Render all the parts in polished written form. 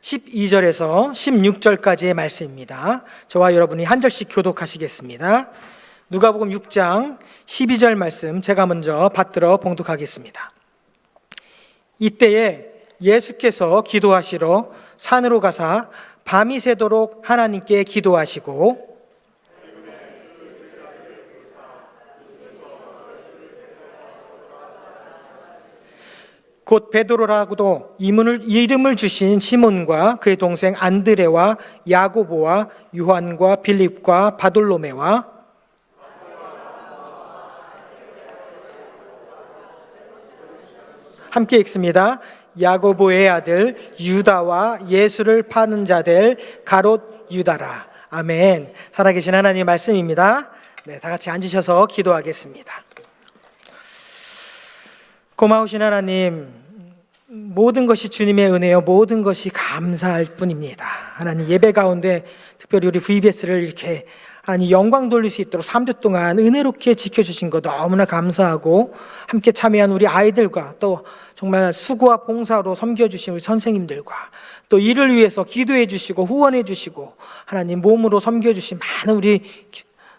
12절에서 16절까지의 말씀입니다. 저와 여러분이 한 절씩 교독하시겠습니다. 누가복음 6장 12절 말씀 제가 먼저 받들어 봉독하겠습니다. 이때에 예수께서 기도하시러 산으로 가사 밤이 새도록 하나님께 기도하시고 곧 베드로라고도 이름을 주신 시몬과 그의 동생 안드레와 야고보와 요한과 빌립과 바돌로메와 함께 읽습니다. 야고보의 아들 유다와 예수를 파는 자들 가롯 유다라. 아멘. 살아계신 하나님의 말씀입니다. 네, 다 같이 앉으셔서 기도하겠습니다. 고마우신 하나님, 모든 것이 주님의 은혜요, 모든 것이 감사할 뿐입니다. 하나님, 예배 가운데 특별히 우리 VBS를 이렇게 하나님 영광 돌릴 수 있도록 3주 동안 은혜롭게 지켜주신 것 너무나 감사하고, 함께 참여한 우리 아이들과 또 정말 수고와 봉사로 섬겨주신 우리 선생님들과 또 이를 위해서 기도해 주시고 후원해 주시고 하나님 몸으로 섬겨주신 많은 우리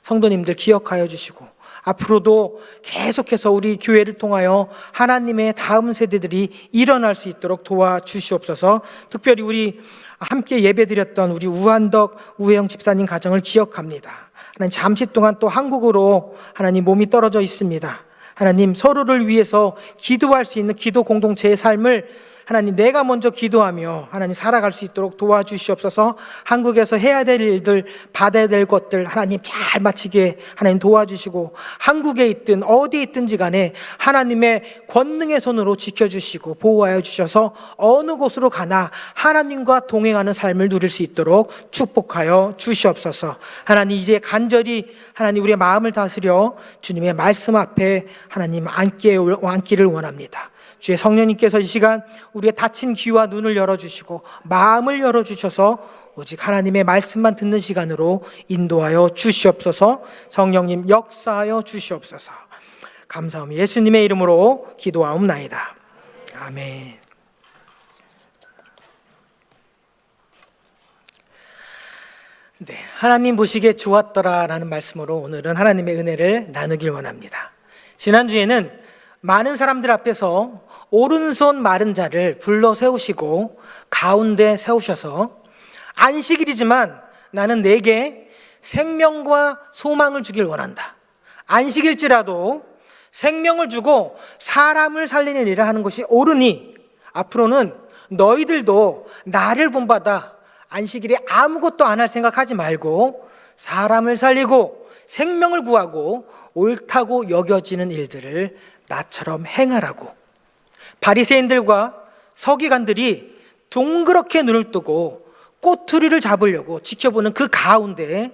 성도님들 기억하여 주시고, 앞으로도 계속해서 우리 교회를 통하여 하나님의 다음 세대들이 일어날 수 있도록 도와주시옵소서. 특별히 우리 함께 예배드렸던 우리 우한덕 우혜영 집사님 가정을 기억합니다. 하나님, 잠시 동안 또 한국으로 하나님 몸이 떨어져 있습니다. 하나님, 서로를 위해서 기도할 수 있는 기도 공동체의 삶을 하나님 내가 먼저 기도하며 하나님 살아갈 수 있도록 도와주시옵소서. 한국에서 해야 될 일들, 받아야 될 것들 하나님 잘 마치게 하나님 도와주시고, 한국에 있든 어디에 있든지 간에 하나님의 권능의 손으로 지켜주시고 보호하여 주셔서 어느 곳으로 가나 하나님과 동행하는 삶을 누릴 수 있도록 축복하여 주시옵소서. 하나님, 이제 간절히 하나님 우리의 마음을 다스려 주님의 말씀 앞에 하나님 앉기를 원합니다. 주의 성령님께서 이 시간 우리의 닫힌 귀와 눈을 열어주시고 마음을 열어주셔서 오직 하나님의 말씀만 듣는 시간으로 인도하여 주시옵소서. 성령님 역사하여 주시옵소서. 감사하며 예수님의 이름으로 기도하옵나이다. 아멘. 네, 하나님 보시기에 좋았더라라는 말씀으로 오늘은 하나님의 은혜를 나누길 원합니다. 지난주에는 많은 사람들 앞에서 오른손 마른 자를 불러 세우시고 가운데 세우셔서 안식일이지만 나는 내게 생명과 소망을 주길 원한다. 안식일지라도 생명을 주고 사람을 살리는 일을 하는 것이 옳으니 앞으로는 너희들도 나를 본받아 안식일에 아무것도 안 할 생각하지 말고 사람을 살리고 생명을 구하고 옳다고 여겨지는 일들을 나처럼 행하라고. 바리새인들과 서기관들이 동그랗게 눈을 뜨고 꼬투리를 잡으려고 지켜보는 그 가운데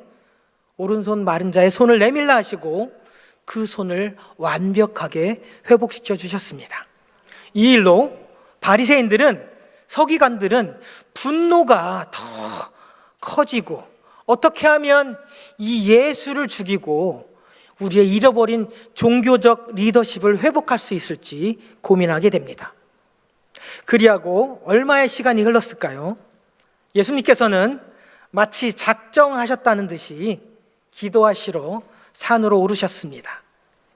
오른손 마른 자의 손을 내밀라 하시고 그 손을 완벽하게 회복시켜 주셨습니다. 이 일로 바리새인들은, 서기관들은 분노가 더 커지고 어떻게 하면 이 예수를 죽이고 우리의 잃어버린 종교적 리더십을 회복할 수 있을지 고민하게 됩니다. 그리하고 얼마의 시간이 흘렀을까요? 예수님께서는 마치 작정하셨다는 듯이 기도하시러 산으로 오르셨습니다.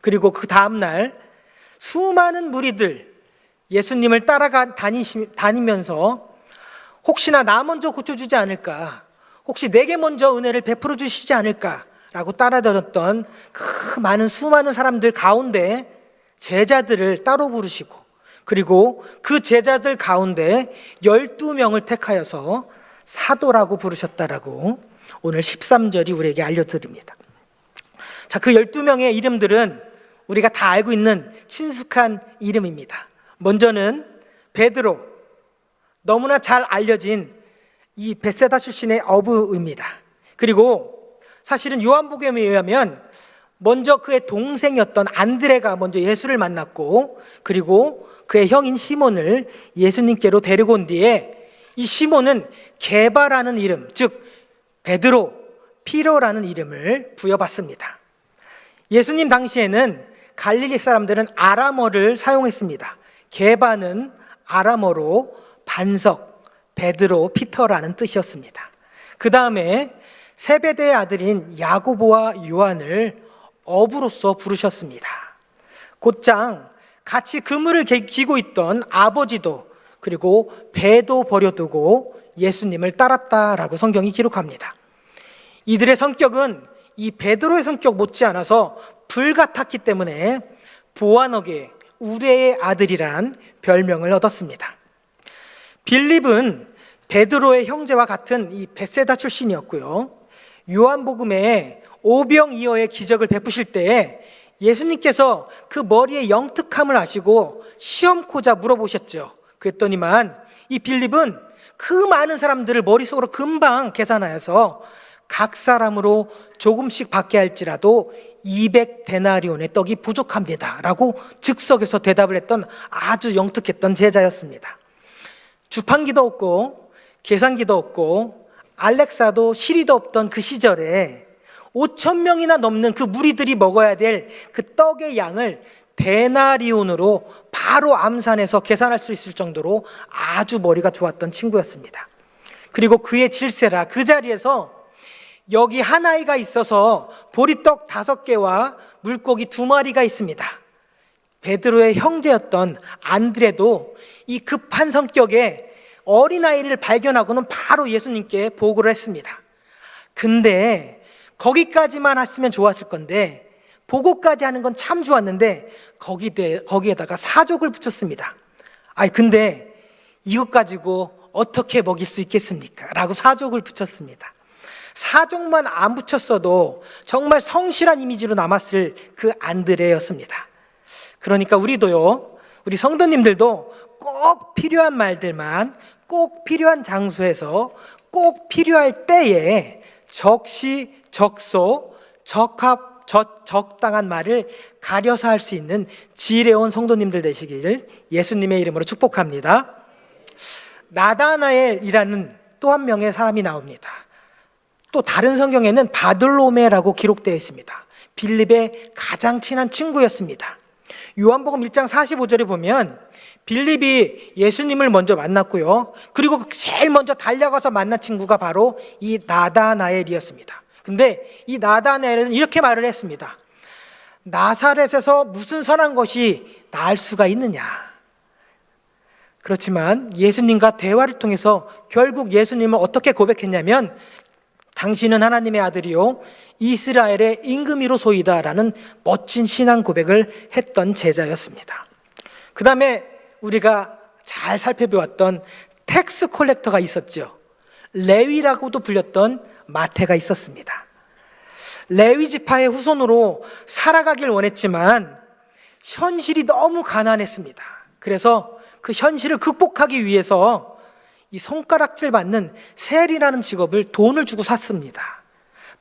그리고 그 다음날 수많은 무리들 예수님을 다니면서 혹시나 나 먼저 고쳐주지 않을까, 혹시 내게 먼저 은혜를 베풀어 주시지 않을까 라고 따라다녔던 그 수많은 사람들 가운데 제자들을 따로 부르시고, 그리고 그 제자들 가운데 12명을 택하여서 사도라고 부르셨다라고 오늘 13절이 우리에게 알려드립니다. 자, 그 12명의 이름들은 우리가 다 알고 있는 친숙한 이름입니다. 먼저는 베드로, 너무나 잘 알려진 이 벳세다 출신의 어부입니다. 그리고 사실은 요한복음에 의하면 먼저 그의 동생이었던 안드레가 먼저 예수를 만났고, 그리고 그의 형인 시몬을 예수님께로 데리고 온 뒤에 이 시몬은 게바라는 이름, 즉 베드로, 피로라는 이름을 부여받습니다. 예수님 당시에는 갈릴리 사람들은 아람어를 사용했습니다. 게바는 아람어로 반석, 베드로, 피터라는 뜻이었습니다. 그 다음에 세베대의 아들인 야고보와 요한을 어부로서 부르셨습니다. 곧장 같이 그물을 기고 있던 아버지도 그리고 배도 버려두고 예수님을 따랐다라고 성경이 기록합니다. 이들의 성격은 이 베드로의 성격 못지않아서 불같았기 때문에 보아너게 우레의 아들이란 별명을 얻었습니다. 빌립은 베드로의 형제와 같은 이 벳세다 출신이었고요. 요한복음에 오병이어의 기적을 베푸실 때 예수님께서 그 머리의 영특함을 아시고 시험코자 물어보셨죠. 그랬더니만 이 빌립은 그 많은 사람들을 머릿속으로 금방 계산하여서 각 사람으로 조금씩 받게 할지라도 200데나리온의 떡이 부족합니다 라고 즉석에서 대답을 했던 아주 영특했던 제자였습니다. 주판기도 없고 계산기도 없고 알렉사도 시리도 없던 그 시절에 5,000명이나 넘는 그 무리들이 먹어야 될 그 떡의 양을 데나리온으로 바로 암산해서 계산할 수 있을 정도로 아주 머리가 좋았던 친구였습니다. 그리고 그의 질세라 그 자리에서 여기 한 아이가 있어서 보리떡 5개와 물고기 2마리가 있습니다. 베드로의 형제였던 안드레도 이 급한 성격에 어린아이를 발견하고는 바로 예수님께 보고를 했습니다. 근데 거기까지만 했으면 좋았을 건데 보고까지 하는 건 참 좋았는데 거기에다가 사족을 붙였습니다. 근데 이것 가지고 어떻게 먹일 수 있겠습니까? 라고 사족을 붙였습니다. 사족만 안 붙였어도 정말 성실한 이미지로 남았을 그 안드레였습니다. 그러니까 우리도요, 우리 성도님들도 꼭 필요한 말들만 꼭 필요한 장소에서 꼭 필요할 때에 적시, 적소, 적합, 적당한 말을 가려서 할 수 있는 지혜로운 성도님들 되시기를 예수님의 이름으로 축복합니다. 나다나엘이라는 또 한 명의 사람이 나옵니다. 또 다른 성경에는 바들로메라고 기록되어 있습니다. 빌립의 가장 친한 친구였습니다. 요한복음 1장 45절에 보면 빌립이 예수님을 먼저 만났고요. 그리고 제일 먼저 달려가서 만난 친구가 바로 이 나다나엘이었습니다. 근데 이 나다나엘은 이렇게 말을 했습니다. 나사렛에서 무슨 선한 것이 나을 수가 있느냐. 그렇지만 예수님과 대화를 통해서 결국 예수님은 어떻게 고백했냐면 당신은 하나님의 아들이요 이스라엘의 임금이로소이다라는 멋진 신앙 고백을 했던 제자였습니다. 그 다음에 우리가 잘 살펴보았던 텍스 콜렉터가 있었죠. 레위라고도 불렸던 마태가 있었습니다. 레위 지파의 후손으로 살아가길 원했지만 현실이 너무 가난했습니다. 그래서 그 현실을 극복하기 위해서 이 손가락질 받는 셀이라는 직업을 돈을 주고 샀습니다.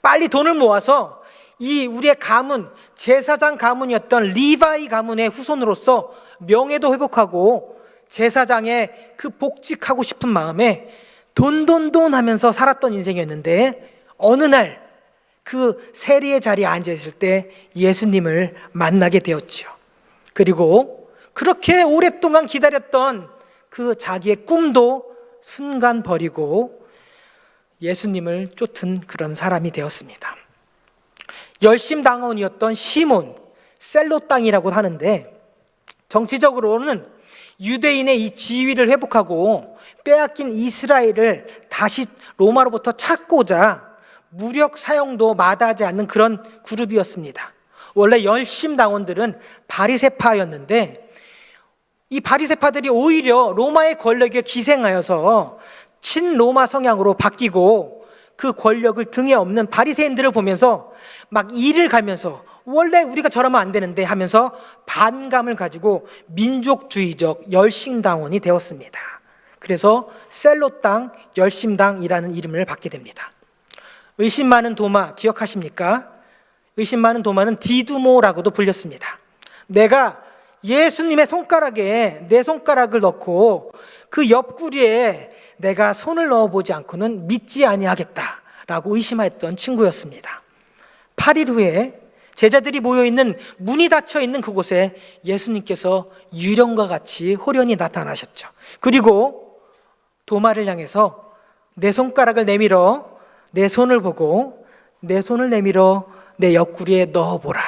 빨리 돈을 모아서 이 우리의 가문, 제사장 가문이었던 리바이 가문의 후손으로서 명예도 회복하고 제사장의 그 복직하고 싶은 마음에 돈 하면서 살았던 인생이었는데 어느 날 그 세리의 자리에 앉아있을 때 예수님을 만나게 되었죠. 그리고 그렇게 오랫동안 기다렸던 그 자기의 꿈도 순간 버리고 예수님을 쫓은 그런 사람이 되었습니다. 열심당원이었던 시몬, 셀로 땅이라고 하는데 정치적으로는 유대인의 이 지위를 회복하고 빼앗긴 이스라엘을 다시 로마로부터 찾고자 무력 사용도 마다하지 않는 그런 그룹이었습니다. 원래 열심당원들은 바리새파였는데 이 바리새파들이 오히려 로마의 권력에 기생하여서 친로마 성향으로 바뀌고 그 권력을 등에 업는 바리새인들을 보면서 막 이를 가면서 원래 우리가 저러면 안 되는데 하면서 반감을 가지고 민족주의적 열심당원이 되었습니다. 그래서 셀로 땅 열심당이라는 이름을 받게 됩니다. 의심 많은 도마 기억하십니까? 의심 많은 도마는 디두모라고도 불렸습니다. 내가 예수님의 손가락에 내 손가락을 넣고 그 옆구리에 내가 손을 넣어보지 않고는 믿지 아니하겠다라고 의심했던 친구였습니다. 8일 후에 제자들이 모여있는 문이 닫혀있는 그곳에 예수님께서 유령과 같이 호련히 나타나셨죠. 그리고 도마를 향해서 내 손가락을 내밀어 내 손을 보고 내 손을 내밀어 내 옆구리에 넣어보라.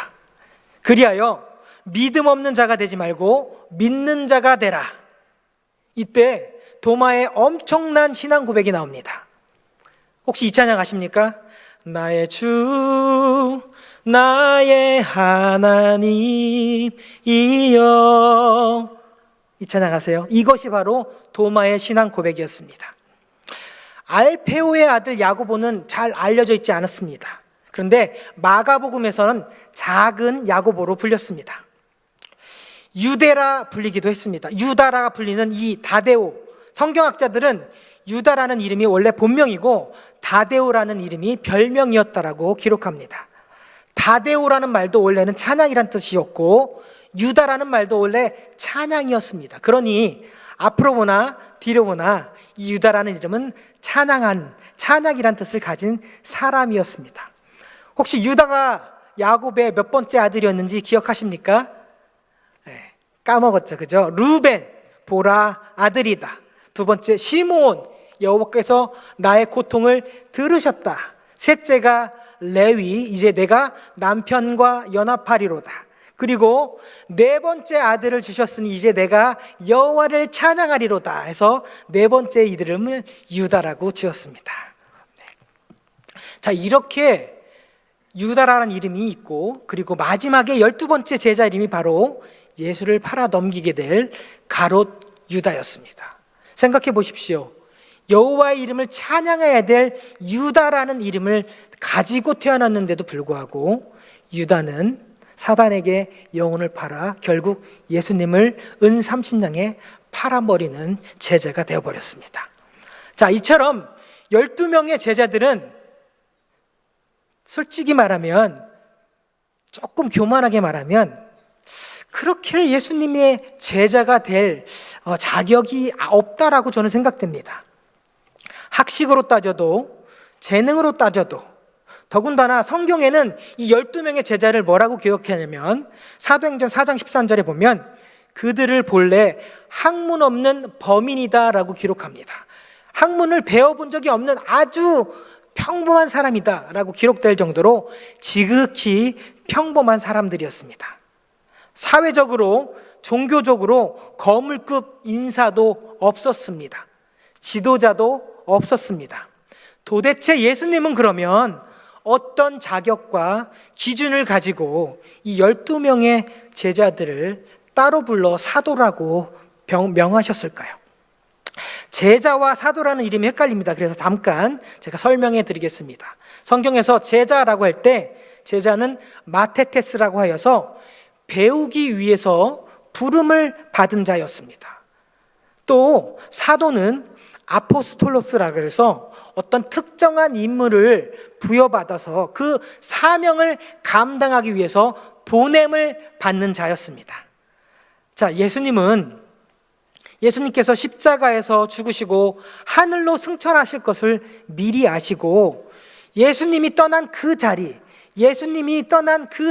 그리하여 믿음 없는 자가 되지 말고 믿는 자가 되라. 이때 도마의 엄청난 신앙 고백이 나옵니다. 혹시 이 찬양 아십니까? 나의 주 나의 하나님이여. 이 찬양 아세요? 이것이 바로 도마의 신앙 고백이었습니다. 알페오의 아들 야고보는 잘 알려져 있지 않았습니다. 그런데 마가복음에서는 작은 야고보로 불렸습니다. 유대라 불리기도 했습니다. 유다라 불리는 이 다데오, 성경학자들은 유다라는 이름이 원래 본명이고 다데오라는 이름이 별명이었다라고 기록합니다. 다데오라는 말도 원래는 찬양이란 뜻이었고 유다라는 말도 원래 찬양이었습니다. 그러니 앞으로 보나 뒤로 보나 이 유다라는 이름은 찬양이란 뜻을 가진 사람이었습니다. 혹시 유다가 야곱의 몇 번째 아들이었는지 기억하십니까? 네, 까먹었죠, 그죠? 루벤, 보라 아들이다. 두 번째 시므온, 여호와께서 나의 고통을 들으셨다. 셋째가 레위, 이제 내가 남편과 연합하리로다. 그리고 네 번째 아들을 주셨으니 이제 내가 여호와를 찬양하리로다 해서 네 번째 이름을 유다라고 지었습니다. 자, 이렇게 유다라는 이름이 있고 그리고 마지막에 12번째 제자 이름이 바로 예수를 팔아 넘기게 될 가롯 유다였습니다. 생각해 보십시오. 여호와의 이름을 찬양해야 될 유다라는 이름을 가지고 태어났는데도 불구하고 유다는 사단에게 영혼을 팔아 결국 예수님을 은 30냥에 팔아버리는 제자가 되어버렸습니다. 자, 이처럼 12명의 제자들은 솔직히 말하면, 조금 교만하게 말하면 그렇게 예수님의 제자가 될 자격이 없다라고 저는 생각됩니다. 학식으로 따져도 재능으로 따져도 더군다나 성경에는 이 12명의 제자를 뭐라고 기억하냐면 사도행전 4장 13절에 보면 그들을 본래 학문 없는 범인이다라고 기록합니다. 학문을 배워본 적이 없는 아주 평범한 사람이다라고 기록될 정도로 지극히 평범한 사람들이었습니다. 사회적으로 종교적으로 거물급 인사도 없었습니다. 지도자도 없었습니다. 도대체 예수님은 그러면 어떤 자격과 기준을 가지고 이 12명의 제자들을 따로 불러 사도라고 명하셨을까요? 제자와 사도라는 이름이 헷갈립니다. 그래서 잠깐 제가 설명해 드리겠습니다. 성경에서 제자라고 할 때 제자는 마테테스라고 하여서 배우기 위해서 부름을 받은 자였습니다. 또 사도는 아포스톨로스라고 해서 어떤 특정한 임무를 부여받아서 그 사명을 감당하기 위해서 보냄을 받는 자였습니다. 자, 예수님께서 십자가에서 죽으시고 하늘로 승천하실 것을 미리 아시고 예수님이 떠난 그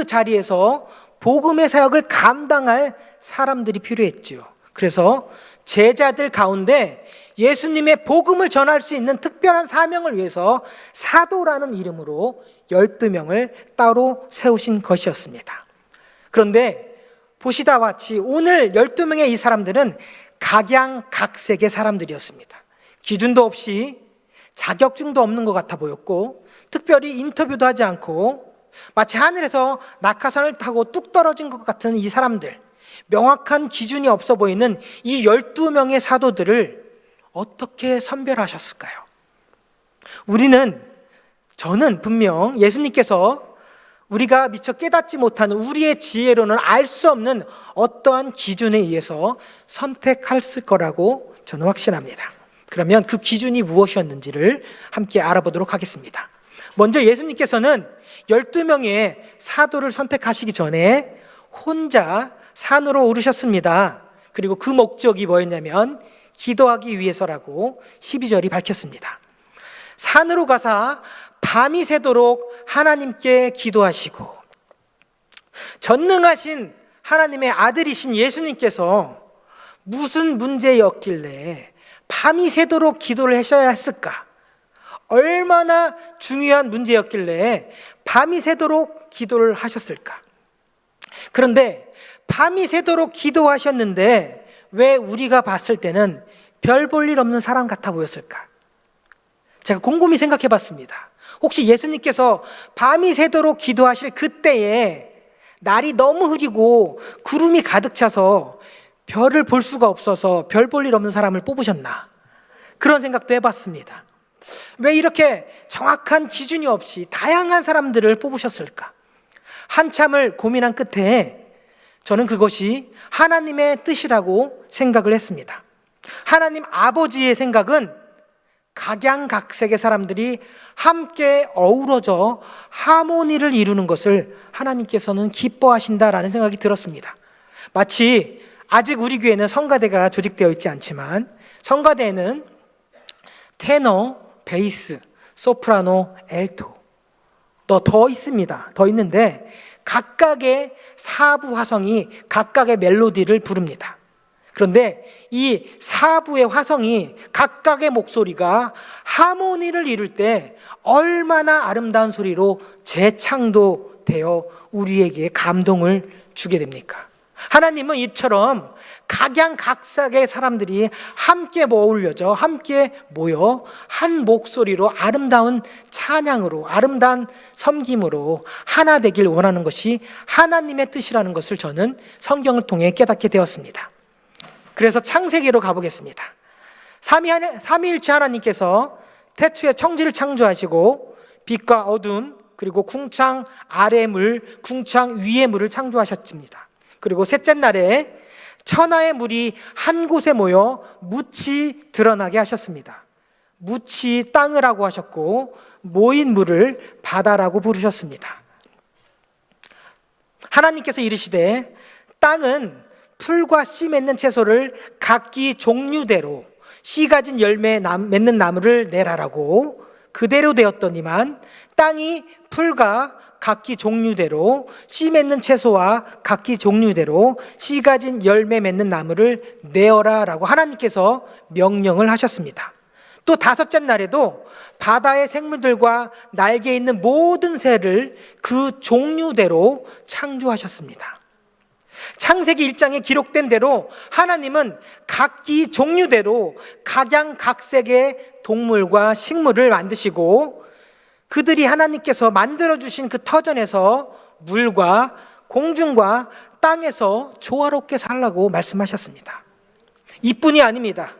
자리에서 복음의 사역을 감당할 사람들이 필요했지요. 그래서 제자들 가운데 예수님의 복음을 전할 수 있는 특별한 사명을 위해서 사도라는 이름으로 12명을 따로 세우신 것이었습니다. 그런데 보시다 같이 오늘 12명의 이 사람들은 각양각색의 사람들이었습니다. 기준도 없이 자격증도 없는 것 같아 보였고 특별히 인터뷰도 하지 않고 마치 하늘에서 낙하산을 타고 뚝 떨어진 것 같은 이 사람들, 명확한 기준이 없어 보이는 이 12명의 사도들을 어떻게 선별하셨을까요? 저는 분명 예수님께서 우리가 미처 깨닫지 못하는 우리의 지혜로는 알 수 없는 어떠한 기준에 의해서 선택했을 거라고 저는 확신합니다. 그러면 그 기준이 무엇이었는지를 함께 알아보도록 하겠습니다. 먼저 예수님께서는 12명의 사도를 선택하시기 전에 혼자 산으로 오르셨습니다. 그리고 그 목적이 뭐였냐면 기도하기 위해서라고 12절이 밝혔습니다. 산으로 가사 밤이 새도록 하나님께 기도하시고 전능하신 하나님의 아들이신 예수님께서 무슨 문제였길래 밤이 새도록 기도를 하셔야 했을까? 얼마나 중요한 문제였길래 밤이 새도록 기도를 하셨을까? 그런데 밤이 새도록 기도하셨는데 왜 우리가 봤을 때는 별 볼 일 없는 사람 같아 보였을까? 제가 곰곰이 생각해 봤습니다. 혹시 예수님께서 밤이 새도록 기도하실 그때에 날이 너무 흐리고 구름이 가득 차서 별을 볼 수가 없어서 별 볼 일 없는 사람을 뽑으셨나? 그런 생각도 해봤습니다. 왜 이렇게 정확한 기준이 없이 다양한 사람들을 뽑으셨을까? 한참을 고민한 끝에 저는 그것이 하나님의 뜻이라고 생각을 했습니다. 하나님 아버지의 생각은 각양각색의 사람들이 함께 어우러져 하모니를 이루는 것을 하나님께서는 기뻐하신다라는 생각이 들었습니다. 마치 아직 우리 교회는 성가대가 조직되어 있지 않지만 성가대에는 테너, 베이스, 소프라노, 엘토 더 있습니다. 더 있는데 각각의 사부 화성이 각각의 멜로디를 부릅니다. 그런데 이 사부의 화성이 각각의 목소리가 하모니를 이룰 때 얼마나 아름다운 소리로 재창조되어 우리에게 감동을 주게 됩니까? 하나님은 이처럼 각양각색의 사람들이 함께 어울려져 함께 모여 한 목소리로 아름다운 찬양으로 아름다운 섬김으로 하나 되길 원하는 것이 하나님의 뜻이라는 것을 저는 성경을 통해 깨닫게 되었습니다. 그래서 창세기로 가보겠습니다. 삼위일체 하나님께서 태초에 청지를 창조하시고 빛과 어둠 그리고 궁창 아래 물, 궁창 위의 물을 창조하셨습니다. 그리고 셋째 날에 천하의 물이 한 곳에 모여 묻이 드러나게 하셨습니다. 묻이 땅을 하고 하셨고 모인 물을 바다라고 부르셨습니다. 하나님께서 이르시되 땅은 풀과 씨 맺는 채소를 각기 종류대로 씨 가진 열매 맺는 나무를 내라라고 그대로 되었더니만 땅이 풀과 각기 종류대로 씨 맺는 채소와 각기 종류대로 씨 가진 열매 맺는 나무를 내어라라고 하나님께서 명령을 하셨습니다. 또 다섯째 날에도 바다의 생물들과 날개 있는 모든 새를 그 종류대로 창조하셨습니다. 창세기 1장에 기록된 대로 하나님은 각기 종류대로 각양각색의 동물과 식물을 만드시고 그들이 하나님께서 만들어주신 그 터전에서 물과 공중과 땅에서 조화롭게 살라고 말씀하셨습니다. 이뿐이 아닙니다.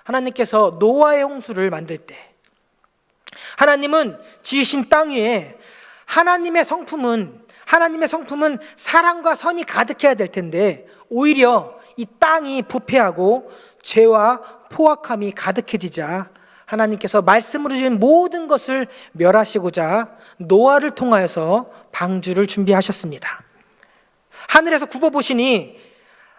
하나님께서 노아의 홍수를 만들 때 하나님은 지으신 땅 위에 하나님의 성품은 사랑과 선이 가득해야 될 텐데 오히려 이 땅이 부패하고 죄와 포악함이 가득해지자 하나님께서 말씀으로 지은 모든 것을 멸하시고자 노아를 통하여서 방주를 준비하셨습니다. 하늘에서 굽어보시니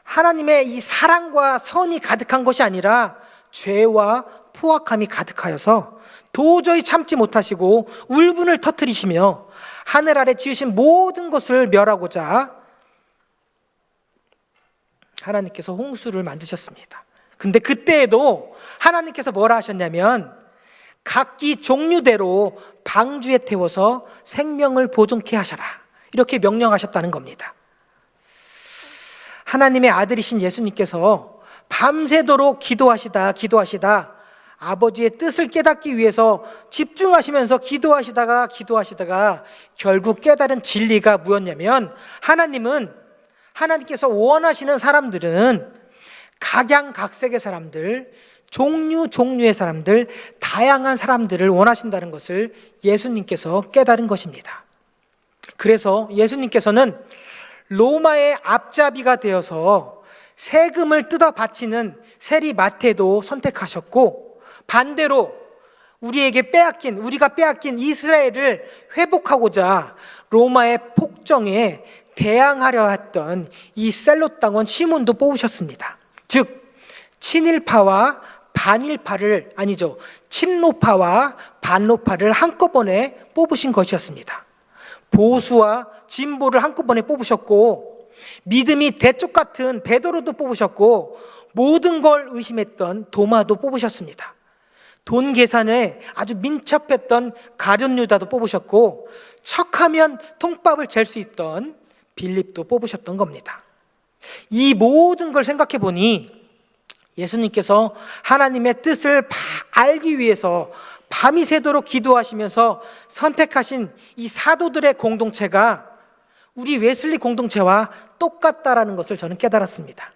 하나님의 이 사랑과 선이 가득한 것이 아니라 죄와 포악함이 가득하여서 도저히 참지 못하시고 울분을 터뜨리시며 하늘 아래 지으신 모든 것을 멸하고자 하나님께서 홍수를 만드셨습니다. 근데 그때에도 하나님께서 뭐라 하셨냐면 각기 종류대로 방주에 태워서 생명을 보존케 하셔라 이렇게 명령하셨다는 겁니다. 하나님의 아들이신 예수님께서 밤새도록 기도하시다 아버지의 뜻을 깨닫기 위해서 집중하시면서 기도하시다가 결국 깨달은 진리가 뭐였냐면 하나님께서 원하시는 사람들은 각양각색의 사람들, 종류의 사람들, 다양한 사람들을 원하신다는 것을 예수님께서 깨달은 것입니다. 그래서 예수님께서는 로마의 앞잡이가 되어서 세금을 뜯어 바치는 세리 마태도 선택하셨고 반대로 우리가 빼앗긴 이스라엘을 회복하고자 로마의 폭정에 대항하려 했던 이 셀롯 당원 시몬도 뽑으셨습니다. 즉 친노파와 반노파를 한꺼번에 뽑으신 것이었습니다. 보수와 진보를 한꺼번에 뽑으셨고 믿음이 대쪽 같은 베드로도 뽑으셨고 모든 걸 의심했던 도마도 뽑으셨습니다. 돈 계산에 아주 민첩했던 가룟 유다도 뽑으셨고, 척하면 통밥을 잴 수 있던 빌립도 뽑으셨던 겁니다. 이 모든 걸 생각해 보니 예수님께서 하나님의 뜻을 알기 위해서 밤이 새도록 기도하시면서 선택하신 이 사도들의 공동체가 우리 웨슬리 공동체와 똑같다라는 것을 저는 깨달았습니다.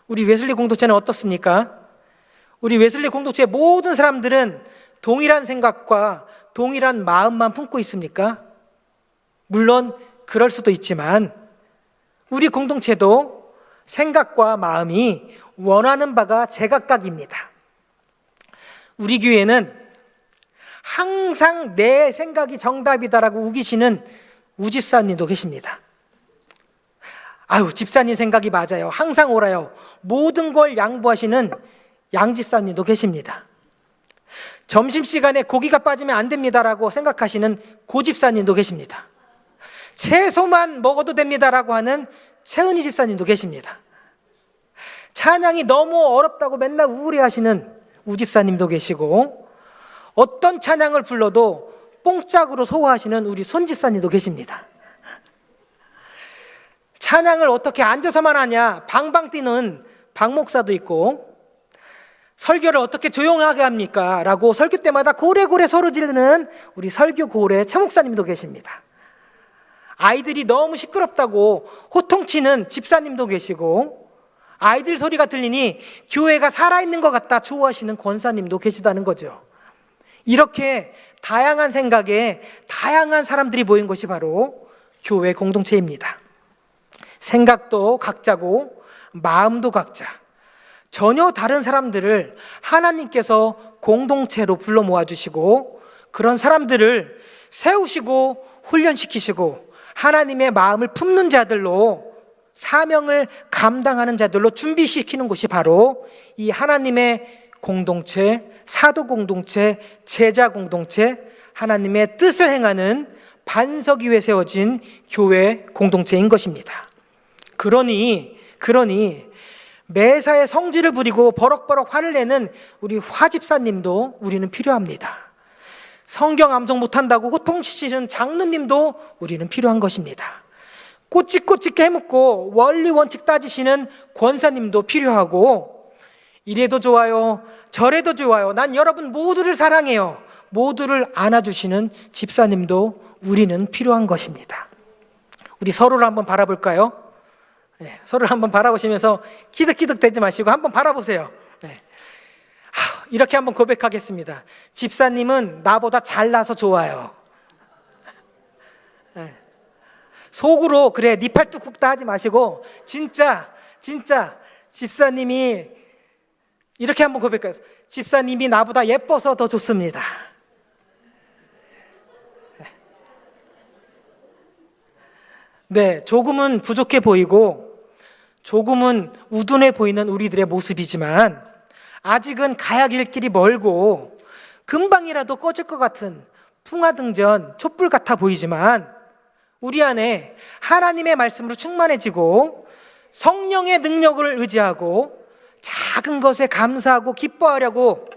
우리 웨슬리 공동체는 어떻습니까? 우리 웨슬리 공동체의 모든 사람들은 동일한 생각과 동일한 마음만 품고 있습니까? 물론 그럴 수도 있지만 우리 공동체도 생각과 마음이 원하는 바가 제각각입니다. 우리 교회는 항상 내 생각이 정답이다라고 우기시는 우집사님도 계십니다. 아유, 집사님 생각이 맞아요. 항상 옳아요. 모든 걸 양보하시는 양집사님도 계십니다. 점심시간에 고기가 빠지면 안 됩니다라고 생각하시는 고집사님도 계십니다. 채소만 먹어도 됩니다라고 하는 채은이 집사님도 계십니다. 찬양이 너무 어렵다고 맨날 우울해하시는 우집사님도 계시고, 어떤 찬양을 불러도 뽕짝으로 소화하시는 우리 손집사님도 계십니다. 찬양을 어떻게 앉아서만 하냐 방방 뛰는 박 목사도 있고, 설교를 어떻게 조용하게 합니까? 라고 설교 때마다 고래고래 소리 지르는 우리 설교 고래 최 목사님도 계십니다. 아이들이 너무 시끄럽다고 호통치는 집사님도 계시고, 아이들 소리가 들리니 교회가 살아있는 것 같다 좋아하시는 권사님도 계시다는 거죠. 이렇게 다양한 생각에 다양한 사람들이 모인 것이 바로 교회 공동체입니다. 생각도 각자고 마음도 각자, 전혀 다른 사람들을 하나님께서 공동체로 불러 모아주시고, 그런 사람들을 세우시고 훈련시키시고 하나님의 마음을 품는 자들로, 사명을 감당하는 자들로 준비시키는 곳이 바로 이 하나님의 공동체, 사도 공동체, 제자 공동체, 하나님의 뜻을 행하는 반석 위에 세워진 교회 공동체인 것입니다. 그러니 매사에 성질을 부리고 버럭버럭 화를 내는 우리 화집사님도 우리는 필요합니다. 성경 암송 못한다고 호통치시는 장로님도 우리는 필요한 것입니다. 꼬치꼬치 해묻고 원리 원칙 따지시는 권사님도 필요하고, 이래도 좋아요 저래도 좋아요 난 여러분 모두를 사랑해요 모두를 안아주시는 집사님도 우리는 필요한 것입니다. 우리 서로를 한번 바라볼까요? 네, 서로를 한번 바라보시면서 키득키득 대지 마시고 한번 바라보세요. 네. 이렇게 한번 고백하겠습니다. 집사님은 나보다 잘나서 좋아요. 네. 속으로 그래 니 팔뚝국다 하지 마시고 진짜 집사님이 이렇게 한번 고백해요. 집사님이 나보다 예뻐서 더 좋습니다. 네, 조금은 부족해 보이고 조금은 우둔해 보이는 우리들의 모습이지만 아직은 가야 길 길이 멀고 금방이라도 꺼질 것 같은 풍화등전 촛불 같아 보이지만, 우리 안에 하나님의 말씀으로 충만해지고 성령의 능력을 의지하고 작은 것에 감사하고 기뻐하려고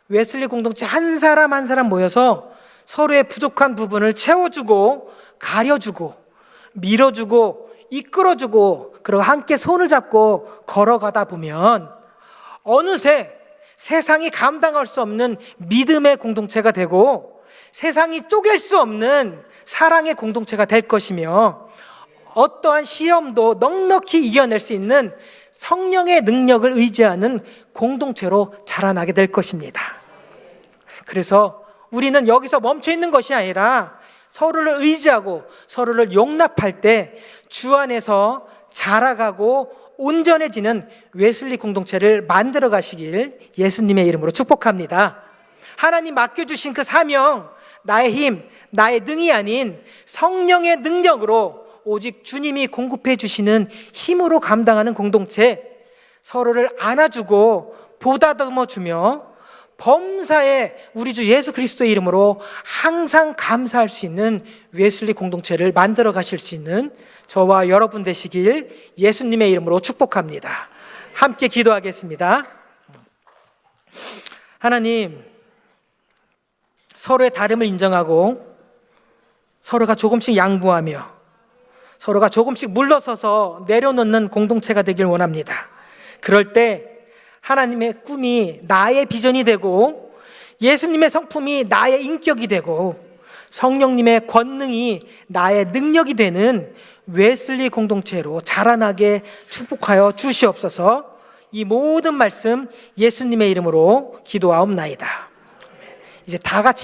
웨슬리 공동체 한 사람 한 사람 모여서 서로의 부족한 부분을 채워주고 가려주고 밀어주고 이끌어주고, 그리고 함께 손을 잡고 걸어가다 보면 어느새 세상이 감당할 수 없는 믿음의 공동체가 되고 세상이 쪼갤 수 없는 사랑의 공동체가 될 것이며, 어떠한 시험도 넉넉히 이겨낼 수 있는 성령의 능력을 의지하는 공동체로 자라나게 될 것입니다. 그래서 우리는 여기서 멈춰 있는 것이 아니라 서로를 의지하고 서로를 용납할 때 주 안에서 자라가고 온전해지는 웨슬리 공동체를 만들어 가시길 예수님의 이름으로 축복합니다. 하나님 맡겨주신 그 사명, 나의 힘, 나의 능이 아닌 성령의 능력으로 오직 주님이 공급해 주시는 힘으로 감당하는 공동체, 서로를 안아주고 보다듬어주며 범사에 우리 주 예수 그리스도의 이름으로 항상 감사할 수 있는 웨슬리 공동체를 만들어 가실 수 있는 저와 여러분 되시길 예수님의 이름으로 축복합니다. 함께 기도하겠습니다. 하나님, 서로의 다름을 인정하고 서로가 조금씩 양보하며 서로가 조금씩 물러서서 내려놓는 공동체가 되길 원합니다. 그럴 때 하나님의 꿈이 나의 비전이 되고 예수님의 성품이 나의 인격이 되고 성령님의 권능이 나의 능력이 되는 웨슬리 공동체로 자라나게 축복하여 주시옵소서. 이 모든 말씀 예수님의 이름으로 기도하옵나이다. 이제 다 같이